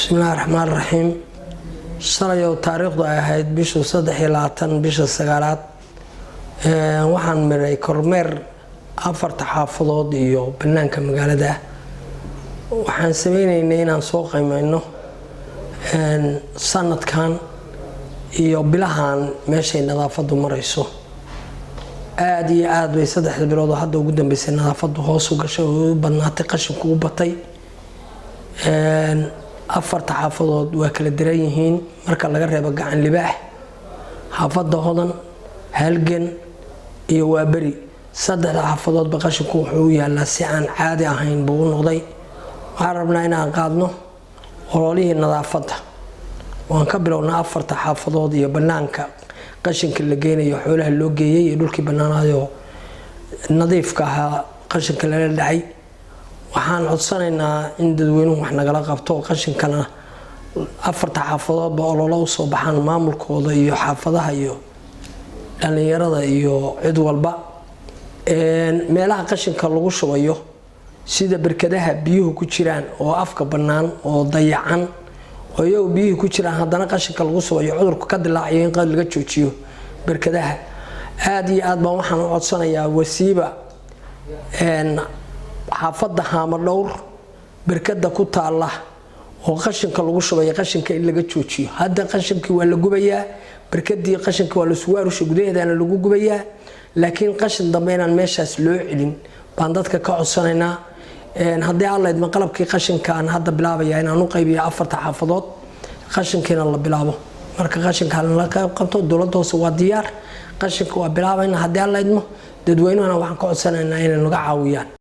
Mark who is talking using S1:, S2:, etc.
S1: بسم الله الرحمن الرحيم شرعي وتاريخ ضايعات بيشو صدح يلاتن بيشو السجالات waxaan maray kormeer afar taxaafadood iyo banaanka magaalada waxaan sameeynay inaan soo qiimeeyno sanadkan iyo bilahan meeshay nadaafadu marayso aad iyo aad way saddex bilood hadda ugu dambeysay nadaafadu hoos u gashay oo badnaatay qashinku u batay afar taxaafadood waa kala diran yihiin marka laga reebo gacan libaax xaafada hodan halgan iyo waa bari saddex xaafadood baqashinku wuxuu yaalaa si aan caadi ahayn buu noqday waxaan rabnaa inaan qaadno ololihii nadaafada waan ka bilownaa afar xaafadood iyo banaanka qashinka la geenayo xoolaha loo geeyay iyo dhulkii banaanayo nadiifka ahaa qashinka la dhacay waxaan codsanaynaa in dadweynuhu wax nagala qabto qashinkana afar xaafadood ba ololo soo baxaan maamulkooda iyo xaafadaha iyo dhalinyarada iyo cid walba meelaha qashinka lagu shubayo sida barkadaha biyuhu ku jiraan oo afka banaan oo dayacan oo iyagu biyuhu ku jiraan haddana qashinka lagu shubayo cudurku ka dilaacayo in laga joojiyo barkadaha aad iyo aad baan waxaan u codsanayaa wasiiba xaafada haama dhowr barkada ku taala oo qashinka lagu shubayo qashinka in laga joojiyo hadda qashinkii waa la gubayaa barkadii qashinka waa la suwaarusha gudaheedana lagu gubayaa laakiin qashin dambe inaan meeshaas loo celin baan dadka ka codsanaynaa haddii allayd ma qalabkii qashinkaan hadda bilaabaya inaan u qaybiyo afarta xaafadood qashinkiina la bilaabo marka qashinka la qayb qabto dowladda hoose waa diyaar qashinka waa bilaabayna haddii allaydmo dadweynuhuna waxaan ka codsanaynaa inay naga caawiyaan